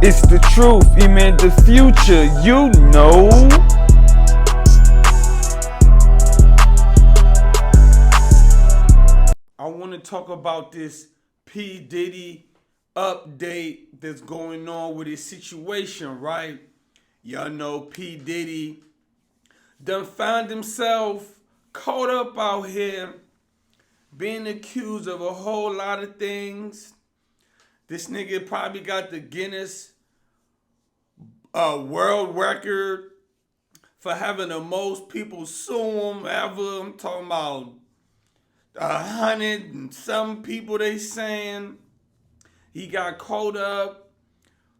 It's the truth, man, the future, you know. I want to talk about this P. Diddy update that's going on with his situation, right? Y'all know P. Diddy done found himself caught up out here being accused of a whole lot of things. This nigga probably got the Guinness world record for having the most people sue him ever. I'm talking about 100 and some people they saying. He got caught up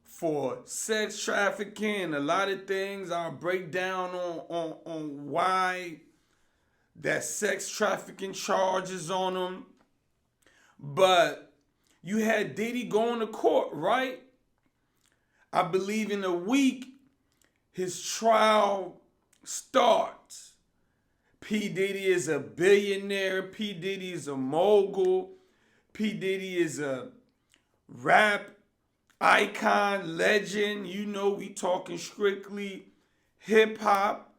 for sex trafficking, a lot of things. I'll break down on why that sex trafficking charges on him. But you had Diddy going to court, right? I believe in a week his trial starts. P. Diddy is a billionaire. P. Diddy is a mogul. P. Diddy is a rap icon, legend. You know we talking strictly hip hop.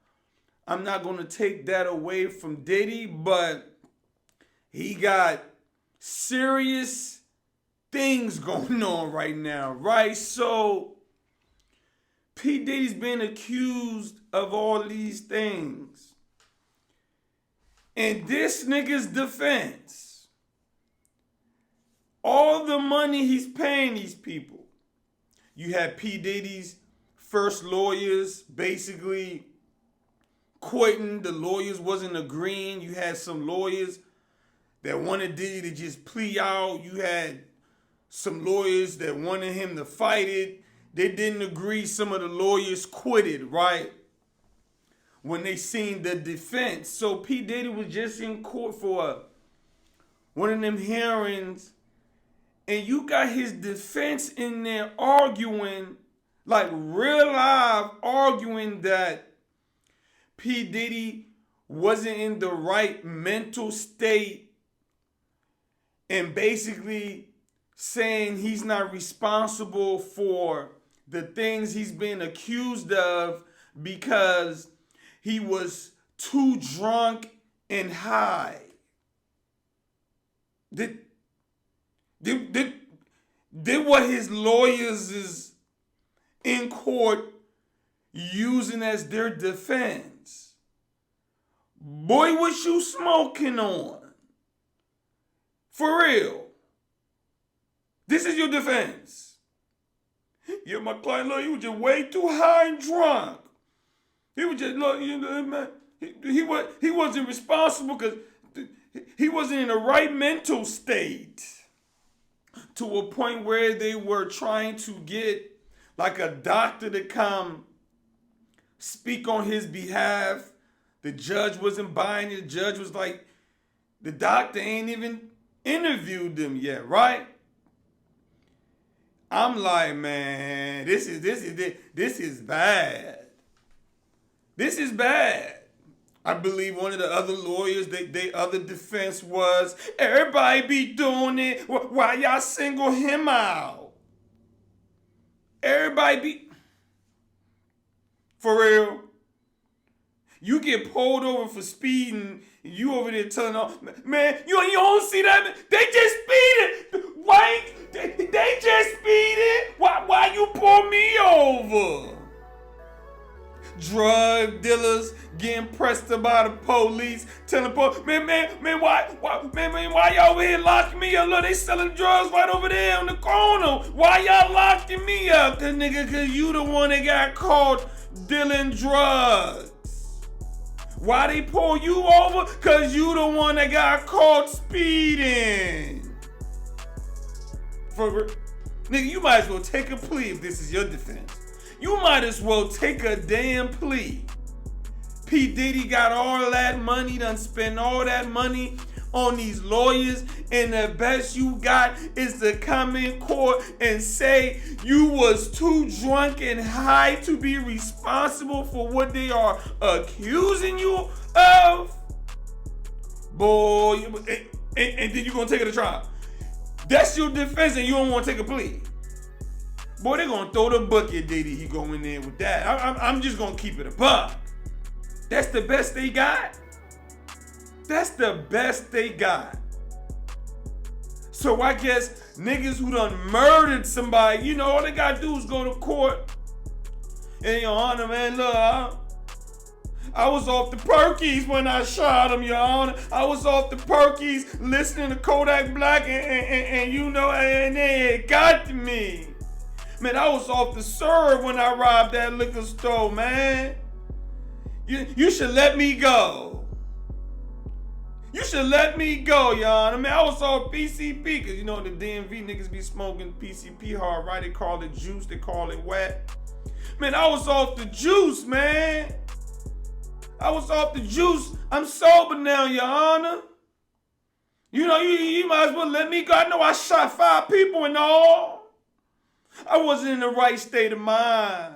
I'm not going to take that away from Diddy, but he got serious things going on right now, right? So P. Diddy's been accused of all these things. In this nigga's defense, all the money he's paying these people, you had P. Diddy's first lawyers basically quitting. The lawyers wasn't agreeing. You had some lawyers that wanted Diddy to just plea out. You had some lawyers that wanted him to fight it. They didn't agree. Some of the lawyers quitted, right? When they seen the defense. So P. Diddy was just in court for one of them hearings, and you got his defense in there arguing, like real live arguing that P. Diddy wasn't in the right mental state and basically saying he's not responsible for the things he's been accused of because he was too drunk and high. Did what his lawyers is in court using as their defense. Boy, what you smoking on? For real. This is your defense. Yeah, my client, look, he was just way too high and drunk. He was just, look, you know, man, he wasn't responsible because he wasn't in the right mental state to a point where they were trying to get like a doctor to come speak on his behalf. The judge wasn't buying it. The judge was like, the doctor ain't even interviewed them yet, right? I'm like, man, this is bad. This is bad. I believe one of the other lawyers, they other defense was, everybody be doing it. Why y'all single him out? Everybody be, for real. You get pulled over for speeding, you over there telling all, man, you don't see that? They just speeding. Why? They just speeding. Why you pull me over? Drug dealers getting pressed by the police, telling police, man, why y'all over here locking me up? Look, they selling drugs right over there on the corner. Why y'all locking me up? Cause you the one that got caught dealing drugs. Why they pull you over? Cause you the one that got caught speeding. Nigga, you might as well take a plea if this is your defense. You might as well take a damn plea. P. Diddy got all that money, done spent all that money on these lawyers, and the best you got is to come in court and say you was too drunk and high to be responsible for what they are accusing you of. Boy, and then you gonna take it to trial. That's your defense and you don't want to take a plea. boy, they gonna throw the book at Diddy. He go in there with that. I'm just gonna keep it a buck. That's the best they got. That's the best they got. So I guess niggas who done murdered somebody, you know, all they gotta do is go to court. And Your Honor, man, look, I was off the perkies when I shot him, Your Honor. I was off the perkies listening to Kodak Black and you know, and they got to me. Man, I was off the serve when I robbed that liquor store, man. You should let me go. You should let me go, Your Honor. Man, I was off PCP, because you know the DMV niggas be smoking PCP hard, right? They call it juice, they call it wet. Man, I was off the juice, man. I was off the juice. I'm sober now, Your Honor. You know, you might as well let me go. I know I shot 5 people and all. I wasn't in the right state of mind.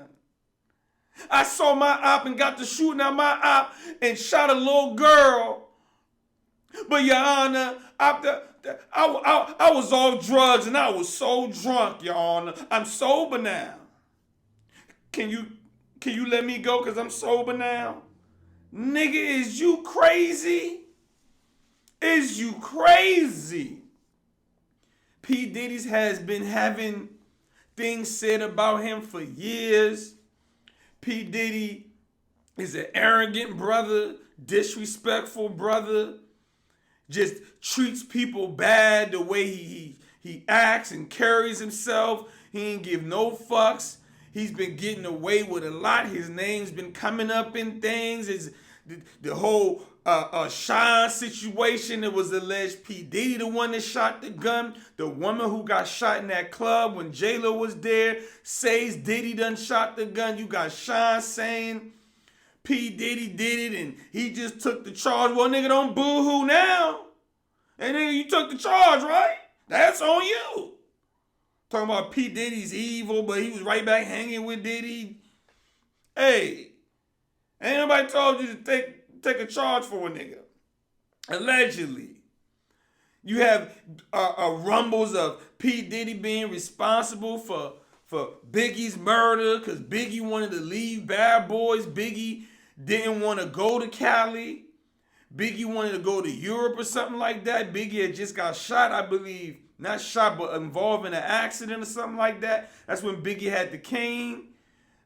I saw my op and got to shooting at my op and shot a little girl. But Your Honor, I was off drugs and I was so drunk, Your Honor. I'm sober now. Can you let me go because I'm sober now? Nigga, is you crazy? Is you crazy? P. Diddy's has been having things said about him for years. P. Diddy is an arrogant brother, disrespectful brother, just treats people bad the way he acts and carries himself. He ain't give no fucks. He's been getting away with a lot. His name's been coming up in things. The whole Sean situation, it was alleged P. Diddy the one that shot the gun. The woman who got shot in that club when J-Lo was there says Diddy done shot the gun. You got Sean saying P. Diddy did it and he just took the charge. Well, nigga, don't boo-hoo now. And nigga, you took the charge, right? That's on you. Talking about P. Diddy's evil, but he was right back hanging with Diddy. Hey, ain't nobody told you to take a charge for a nigga. Allegedly. You have rumbles of P. Diddy being responsible for Biggie's murder because Biggie wanted to leave Bad Boys. Biggie didn't want to go to Cali. Biggie wanted to go to Europe or something like that. Biggie had just got shot, I believe. Not shot, but involved in an accident or something like that. That's when Biggie had the cane.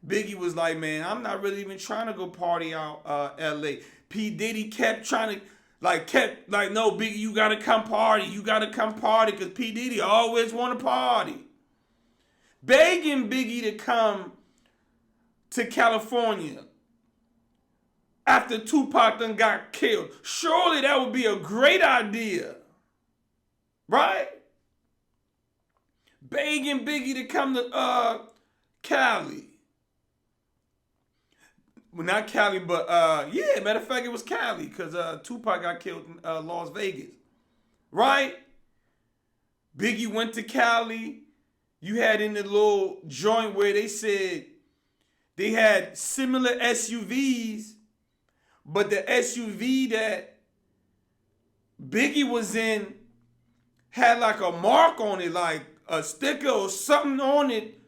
Biggie was like, man, I'm not really even trying to go party out L.A. P. Diddy kept no, Biggie, you got to come party. You got to come party because P. Diddy always want to party. Begging Biggie to come to California after Tupac done got killed. Surely that would be a great idea. Right? Begging Biggie to come to Cali. Well, not Cali, but yeah, matter of fact, it was Cali because Tupac got killed in Las Vegas. Right? Biggie went to Cali. You had in the little joint where they said they had similar SUVs, but the SUV that Biggie was in had like a mark on it, like a sticker or something on it,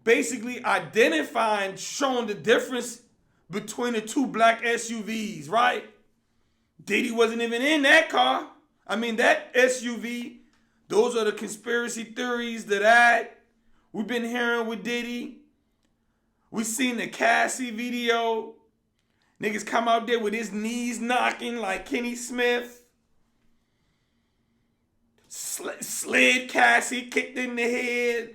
basically identifying, showing the difference between the two black SUVs, right? Diddy wasn't even in that car. I mean, that SUV, those are the conspiracy theories that we've been hearing with Diddy. We seen the Cassie video. Niggas come out there with his knees knocking like Kenny Smith. Slid Cassie, kicked in the head.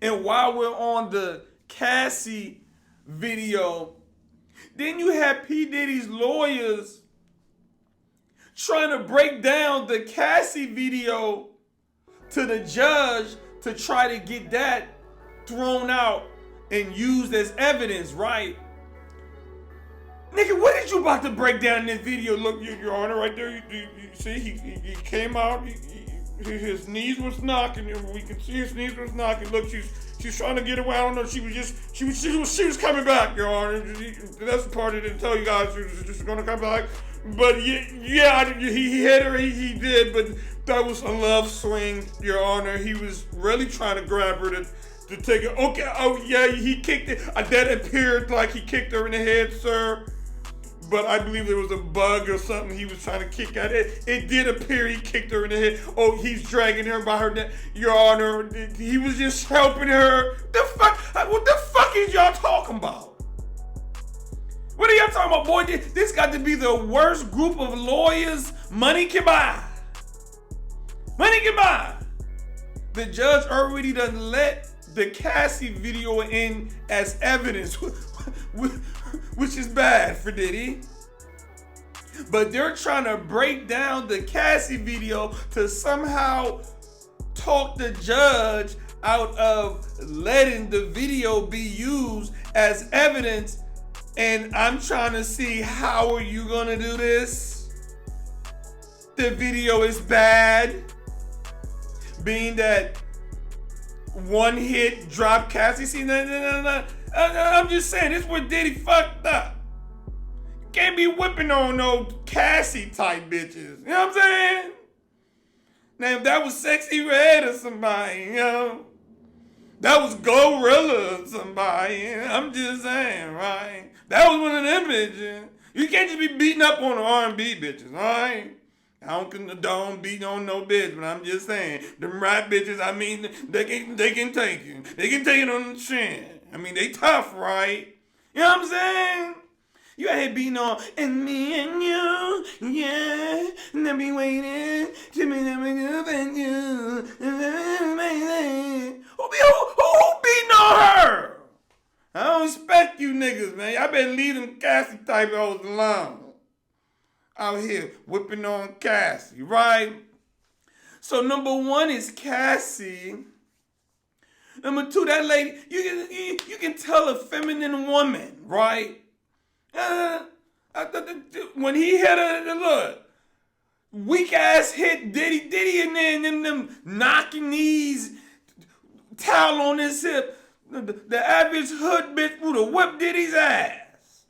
And while we're on the Cassie video, then you had P. Diddy's lawyers trying to break down the Cassie video to the judge to try to get that thrown out and used as evidence, right? Nigga, what did you about to break down in this video? Look, Your Honor, right there. You see, he came out. His knees was knocking. We can see his knees was knocking. Look, she's trying to get away. I don't know. She was coming back, Your Honor. That's the part I didn't tell you guys. She was just gonna come back. But yeah, he hit her. He did. But that was a love swing, Your Honor. He was really trying to grab her to to take it. Okay, oh yeah, he kicked it. That appeared like he kicked her in the head, sir. But I believe there was a bug or something he was trying to kick at it. It did appear he kicked her in the head. Oh, he's dragging her by her neck. Your Honor, he was just helping her. The fuck? What the fuck is y'all talking about? What are y'all talking about, boy? This got to be the worst group of lawyers money can buy. Money can buy. The judge already done let the Cassie video in as evidence, which is bad for Diddy. But they're trying to break down the Cassie video to somehow talk the judge out of letting the video be used as evidence. And I'm trying to see, how are you gonna do this? The video is bad. Being that one hit drop Cassie. See, no. I'm just saying, this is where Diddy fucked up. You can't be whipping on no Cassie type bitches. You know what I'm saying? Now, if that was Sexy Red or somebody, you know, that was Gorilla or somebody. I'm just saying, right? That was one of them bitches. You can't just be beating up on the R&B bitches, all right? I don't condone beating on no bitch, but I'm just saying, them rap bitches, I mean, they can take you. They can take it on the chin. I mean, they tough, right? You know what I'm saying? You out here beating on, and me and you, yeah, and I be waiting to be up and you. Who beating on her? I don't respect you niggas, man. Y'all better leave them Cassie type hoes alone. Out here whipping on Cassie, right? So number one is Cassie. Number two, that lady, you can tell a feminine woman, right? When he hit her, look, weak ass hit Diddy in there, and them knocking knees, towel on his hip. The average hood bitch would have whipped Diddy's ass.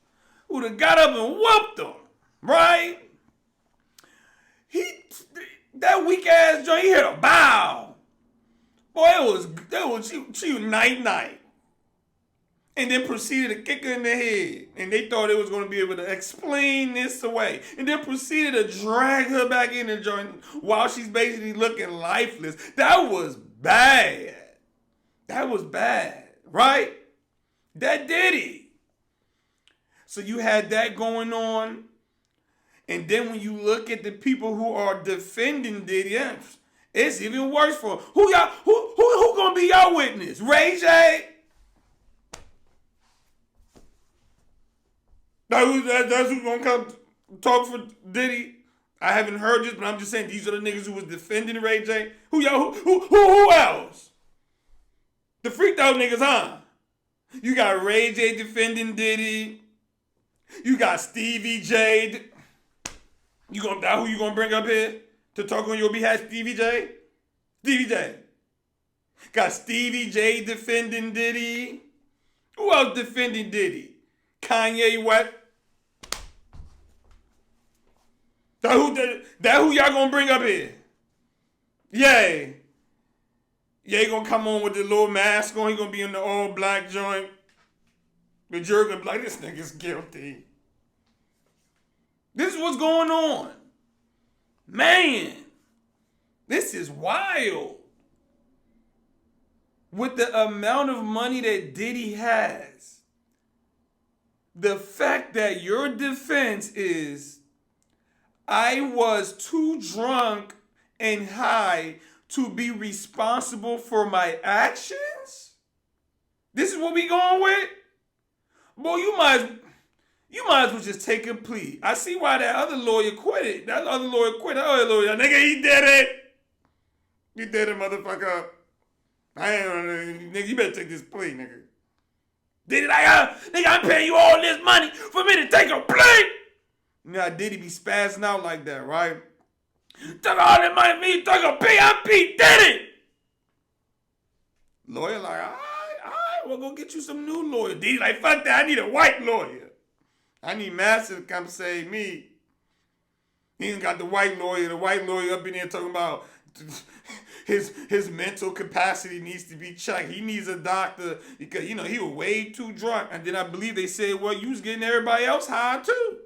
Would have got up and whooped him, right? That weak ass joint, he hit a bow. Boy, she was night. And then proceeded to kick her in the head. And they thought it was going to be able to explain this away. And then proceeded to drag her back in the joint while she's basically looking lifeless. That was bad. That was bad, right? That Diddy. So you had that going on. And then when you look at the people who are defending Diddy, it's even worse for them. Who gonna be your witness? Ray J? That's who's gonna come talk for Diddy. I haven't heard this, but I'm just saying these are the niggas who was defending Ray J. Who else? The freaked out niggas, huh? You got Ray J defending Diddy. You got Stevie J. Who you gonna bring up here to talk on your behalf? Stevie J? Stevie J. Got Stevie J defending Diddy. Who else defending Diddy? Kanye West. That who y'all gonna bring up here? Yay. He gonna come on with the little mask on. He gonna be in the all black joint. But you're gonna be like, this nigga's guilty. This is what's going on. Man, this is wild. With the amount of money that Diddy has, the fact that your defense is, I was too drunk and high to be responsible for my actions? This is what we going with? Boy, you might as well just take a plea. I see why that other lawyer quit it. That other lawyer, nigga, he did it. You did it, motherfucker. Nigga, you better take this plea, nigga. Did it nigga, I'm paying you all this money for me to take a plea. Now, Diddy be spazzing out like that, right? Took all that money for me to take a plea. I'm P. Diddy. Lawyer like, all right, we'll go get you some new lawyer. Diddy like, fuck that, I need a white lawyer. I need Master to come save me. He ain't got the white lawyer up in there talking about his mental capacity needs to be checked. He needs a doctor because he was way too drunk. And then I believe they said, well, you was getting everybody else high too.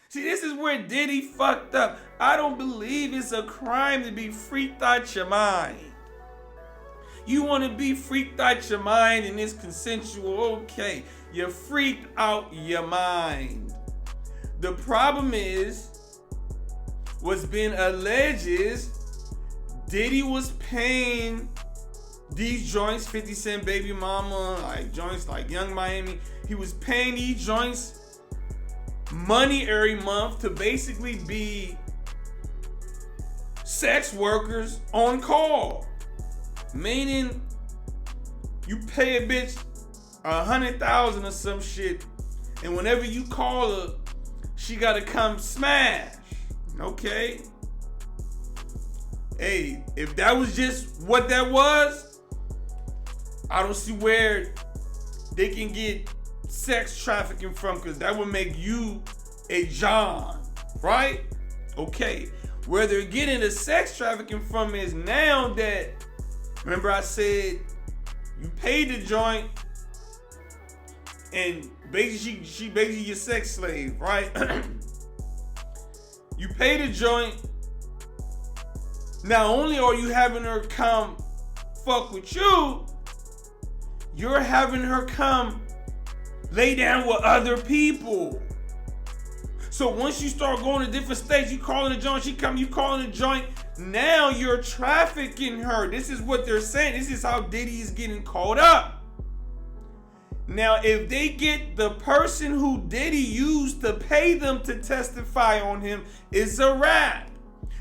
See, this is where Diddy fucked up. I don't believe it's a crime to be freaked out your mind. You want to be freaked out your mind and it's consensual, okay. You're freaked out your mind. The problem is, what's been alleged is Diddy was paying these joints, 50 Cent Baby Mama, like joints like Young Miami. He was paying these joints money every month to basically be sex workers on call. Meaning you pay a bitch $100,000 or some shit, and whenever you call her, she gotta come smash. Okay? Hey, if that was just what that was, I don't see where they can get sex trafficking from, because that would make you a John, right? Okay. Where they're getting the sex trafficking from is now that, remember I said you paid the joint and basically she basically your sex slave, right? You pay the joint. Not only are you having her come fuck with you, you're having her come lay down with other people. So once you start going to different states, you calling the joint, she come, you calling the joint. Now you're trafficking her. This is what they're saying. This is how Diddy is getting caught up. Now, if they get the person who Diddy used to pay them to testify on him, it's a wrap.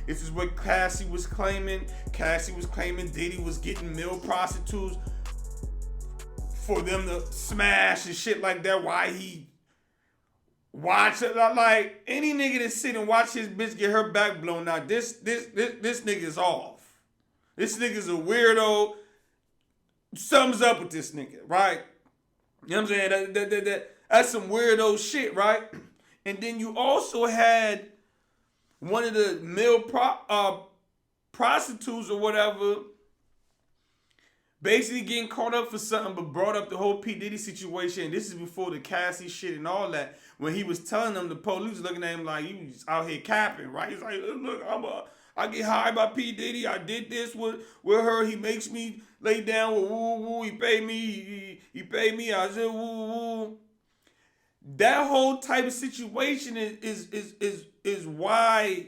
This is what Cassie was claiming. Cassie was claiming Diddy was getting male prostitutes for them to smash and shit like that. Why he watch it, like any nigga that sit and watch his bitch get her back blown out. This nigga's off. This nigga's a weirdo. Something's up with this nigga, right? You know what I'm saying? That's some weirdo shit, right? And then you also had one of the male prostitutes or whatever basically getting caught up for something, but brought up the whole P. Diddy situation. This is before the Cassie shit and all that. When he was telling them, the police looking at him like, you just out here capping, right? He's like, look, I get hired by P. Diddy. I did this with her. He makes me lay down with woo woo. He paid me. He paid me. I said woo woo. That whole type of situation is why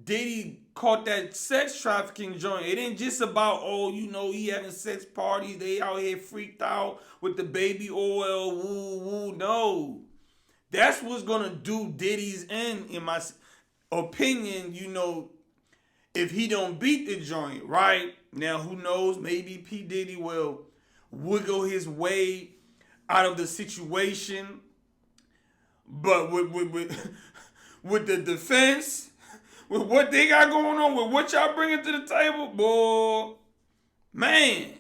Diddy caught that sex trafficking joint. It ain't just about, he having sex parties. They out here freaked out with the baby oil. Woo woo. No, that's what's gonna do Diddy's end, in my opinion. If he don't beat the joint, right? Now, who knows? Maybe P. Diddy will wiggle his way out of the situation. But with the defense, with what they got going on, with what y'all bringing to the table, boy, man,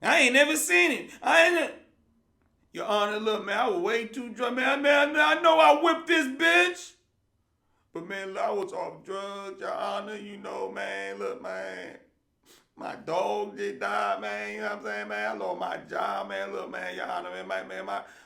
I ain't never seen it. Your Honor, look, man, I was way too drunk. Man, I know I whipped this bitch. But, man, I was off drugs, Your Honor. Man, look, man. My dog just died, man. You know what I'm saying, man? I lost my job, man. Look, man, Your Honor, man,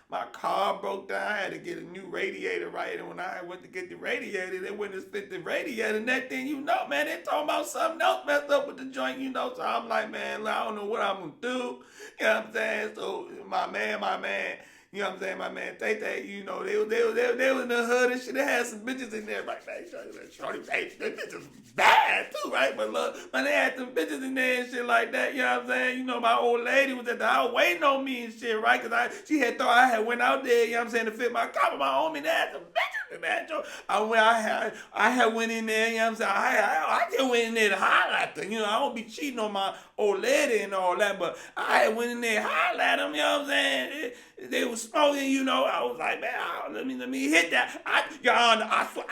my car broke down. I had to get a new radiator, right? And when I went to get the radiator, they went and fit the radiator. And that thing, man, they talking about something else messed up with the joint, So I'm like, man, I don't know what I'm going to do. You know what I'm saying? So my man, you know what I'm saying, my man, they they was in the hood and shit. They had some bitches in there, right? Shorty, hey, them bitches bad too, right? But look, man, they had some bitches in there and shit like that. You know what I'm saying? My old lady was at the house waiting on me and shit, right? Cause she had thought I had went out there, you know what I'm saying, to fit my car with my homie. They had some bitches in that joint. I had went in there, you know what I'm saying? I just went in there to holler at them. I don't be cheating on my old lady and all that, but I had went in there to holler at them, you know what I'm saying? They was smoking, I was like, man, let me hit that. Your Honor, I swear,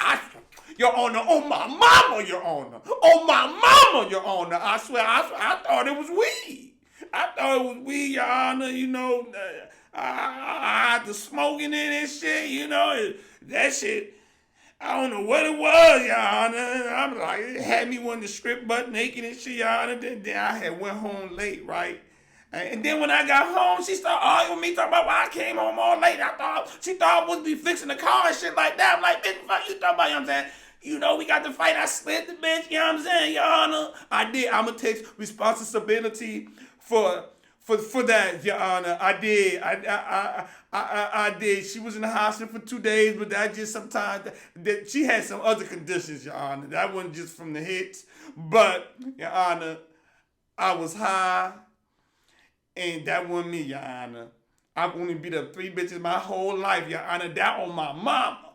Your Honor, on my mama, Your Honor. On my mama, Your Honor. I swear, I thought it was weed. Your Honor, I had the smoking in and shit, that shit. I don't know what it was, Your Honor. I'm like, it had me wanting to strip butt naked and shit, Your Honor. Then I had went home late, right? And then when I got home, she started arguing with me, talking about why I came home all late. She thought I was be fixing the car and shit like that. I'm like, bitch, fuck you talking about, you know what I'm saying? You know, we got to fight. I slid the bitch, you know what I'm saying, Your Honor? I did. I'm going to take responsibility for that, Your Honor. I did. I did. She was in the hospital for 2 days, but that just sometimes, that she had some other conditions, Your Honor. That wasn't just from the hits. But, Your Honor, I was high. And that wasn't me, Your Honor. I've only beat up 3 bitches my whole life, Your Honor. That on my mama.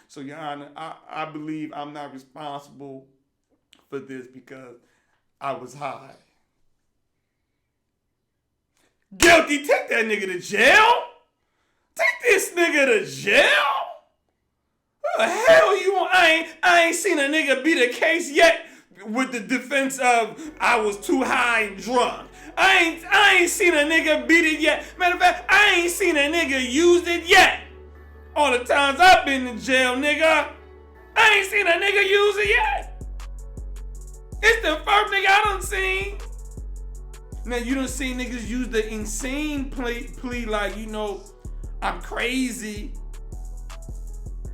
So, Your Honor, I believe I'm not responsible for this because I was high. Guilty, take that nigga to jail. Take this nigga to jail. What the hell you want? I ain't seen a nigga beat a case yet with the defense of I was too high and drunk. I ain't seen a nigga beat it yet. Matter of fact, I ain't seen a nigga use it yet. All the times I've been in jail, nigga, I ain't seen a nigga use it yet. It's the first nigga I done seen. Now, you done seen niggas use the insane plea like, you know, I'm crazy.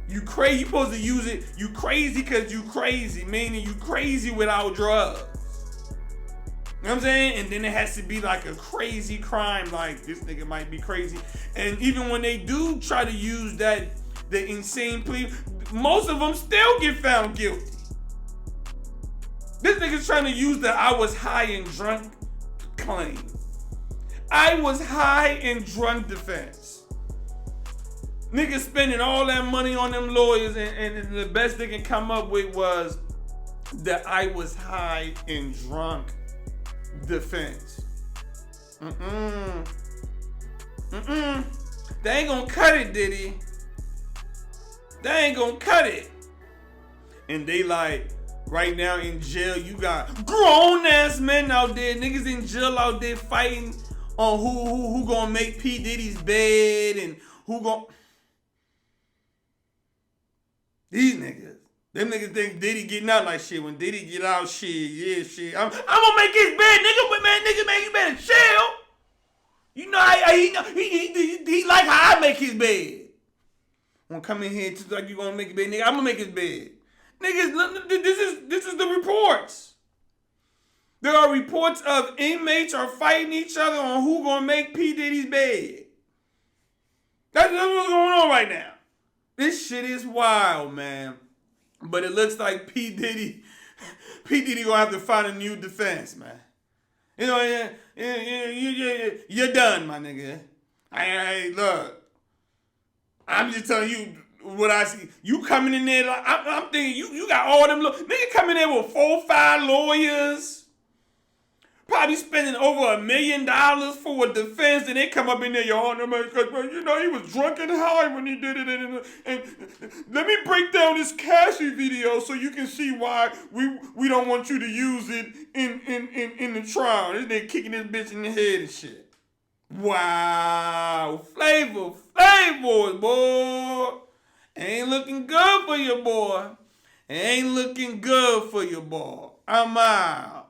You crazy, you supposed to use it, you crazy because you crazy, meaning you crazy without drugs. You know what I'm saying? And then it has to be like a crazy crime, like this nigga might be crazy. And even when they do try to use the insane plea, most of them still get found guilty. This nigga's trying to use the I was high and drunk claim. I was high and drunk defense. Niggas spending all that money on them lawyers and the best they can come up with was that I was high and drunk defense. They ain't gonna cut it, Diddy. They ain't gonna cut it. And they like, right now in jail, you got grown ass men out there, niggas in jail out there fighting on who gonna make P. Diddy's bed and who gonna. These niggas. Them niggas think Diddy getting out like shit. When Diddy get out, shit, yeah, shit. I'm gonna make his bed, nigga, man, you better chill. You know, he like how I make his bed. Wanna come in here and like you gonna make his bed, nigga? I'm gonna make his bed. Niggas, this is the reports. There are reports of inmates are fighting each other on who gonna make P. Diddy's bed. That's what's going on right now. This shit is wild, man. But it looks like P. Diddy gonna have to find a new defense, man. You know, you're done, my nigga. Hey, look, I'm just telling you what I see. You coming in there, like, I'm thinking you got all them, nigga coming in with 4-5 lawyers. Probably spending over $1 million for a defense, and they come up in there, Your Honor, man, you know, he was drunk and high when he did it. And let me break down this Cassie video so you can see why we don't want you to use it in the trial. This nigga kicking this bitch in the head and shit. Wow. Flavor, boy. Ain't looking good for your boy. Ain't looking good for your boy. I'm out.